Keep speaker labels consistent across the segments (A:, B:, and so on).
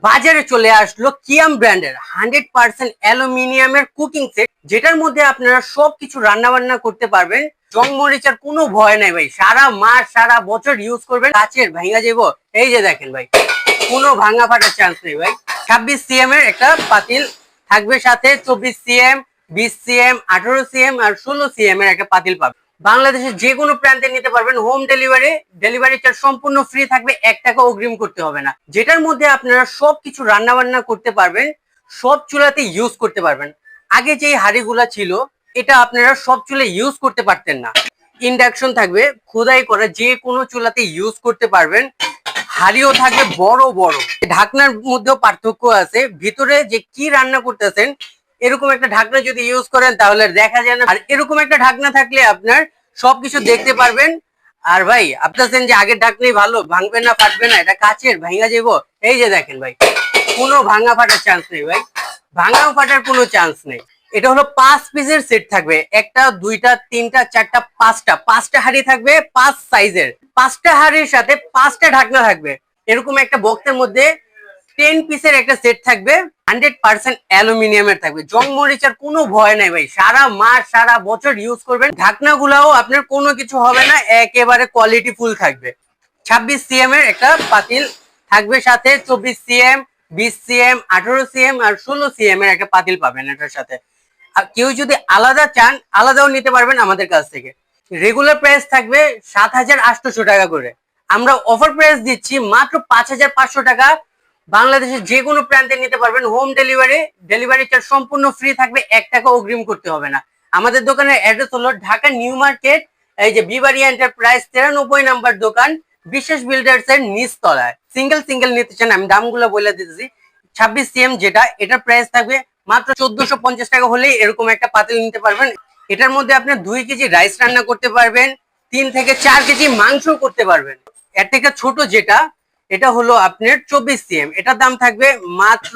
A: বাজারে চলে আসলো কিয়াম ব্র্যান্ডের 100% অ্যালুমিনিয়ামের কুকিং সেট, যেটার মধ্যে আপনারা সবকিছু রান্না বান্না করতে পারবেন। জং মরিচার কোনো ভয় নাই ভাই, সারা মাস সারা বছর ইউজ করবেন। কাচের ভাঙা যাবো, এই যে দেখেন ভাই, কোনো ভাঙা ফাটার চান্স নেই ভাই। 26 cm এর একটা পাতিল থাকবে, সাথে 24 cm, 20 cm, 18 cm আর 16 cm এর একটা পাতিল পাবেন। বাংলাদেশের যে কোনো প্রান্তে নিতে পারবেন। হোম ডেলিভারি চার্জ সম্পূর্ণ ফ্রি থাকবে, 1 টাকা অগ্রিম করতে হবে না। যেটার মধ্যে আপনারা সবকিছু রান্না বান্না করতে পারবেন, সব চুলাতে ইউজ করতে পারবেন। আগে যে হাঁড়িগুলা ছিল, এটা আপনারা সব চুলে ইউজ করতে পারতেন না। ইন্ডাকশন থাকবে, খোদাই করা, যে কোনো চুলাতে ইউজ করতে পারবেন। হাঁড়িও থাকবে বড় বড়, ঢাকনার মধ্যেও পার্থক্য আছে। ভিতরে যে কি রান্না করতেছেন, এরকম একটা ঢাকনা যদি ইউজ করেন তাহলে দেখা যায় না, আর এরকম একটা ঢাকনা থাকলে আপনার সবকিছু দেখতে পারবেন। আর ভাই আপনার যে আগের ঢাকনাই ভালো, ভাঙবে না ফাটবে না, এটা কাচের ভাঙা যাবো, এই যে দেখেন ভাই, কোনো ভাঙা ফাটার চান্স নেই ভাই, ভাঙাও ফাটার কোনো চান্স নেই। এটা হলো 5 পিসের সেট থাকবে, একটা দুইটা তিনটা চারটা পাঁচটা হাঁড়ি থাকবে, 5 সাইজের। 5টা হাঁড়ির সাথে 5টা ঢাকনা থাকবে। এরকম একটা বক্সের মধ্যে 10 পিসের একটা সেট থাকবে, 100% অ্যালুমিনিয়ামের থাকবে। জং মরিচার কোনো ভয় নাই ভাই, সারা মাস সারা বছর ইউজ করবেন। ঢাকনা গুলাও আপনার কোনো কিছু হবে না, একেবারে কোয়ালিটি ফুল থাকবে। 26 cm এর একটা পাতিল থাকবে, সাথে 24 cm, 20 cm, 18 cm আর 16 cm এর একটা পাতিল পাবেন এটার সাথে। আর কেউ যদি আলাদা চান, আলাদাও নিতে পারবেন আমাদের কাছ থেকে। রেগুলার প্রাইস থাকবে 7,800 টাকা করে, আমরা অফার প্রাইস দিচ্ছি মাত্র 5,500 টাকা। বাংলাদেশের যে কোনো প্রান্তে নিতে পারবেন। হোম ডেলিভারি চার্জ সম্পূর্ণ ফ্রি থাকবে, 1 টাকা অগ্রিম করতে হবে না। আমাদের দোকানের অ্যাড্রেস হলো ঢাকা নিউ মার্কেট, এই যে বিবাড়িয়া এন্টারপ্রাইজ 93 নাম্বার দোকান, বিশ্বাস বিল্ডার্স এর নিচ তলায়। সিঙ্গেল নিতে চান, আমি দামগুলো বলে দিতেছি। 26 cm যেটা, এটার প্রাইস থাকবে মাত্র 1450 টাকা হলেই এরকম একটা পাতিল নিতে পারবেন। এটার মধ্যে আপনি 2 কেজি রাইস রান্না করতে পারবেন, 3 থেকে 4 কেজি মাংস করতে পারবেন। এর থেকে ছোট যেটা, এটা হলো আপনার 24 cm, এটার দাম থাকবে মাত্র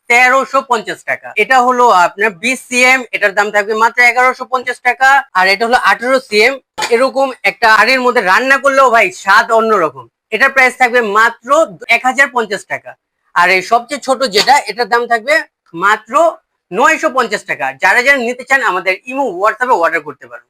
A: 1350 টাকা। এটা হলো আপনার 20 cm, এটার দাম থাকবে মাত্র 1150 টাকা। আর এটা হলো 18 cm, এরকম একটা হাঁড়ির মধ্যে রান্না করলেও ভাই স্বাদ অন্যরকম। এটার প্রাইস থাকবে মাত্র 1050 টাকা। আর এই সবচেয়ে ছোট যেটা, এটার দাম থাকবে মাত্র 950 টাকা। যারা যারা নিতে চান আমাদের ইমো হোয়াটসঅ্যাপে অর্ডার করতে পারেন।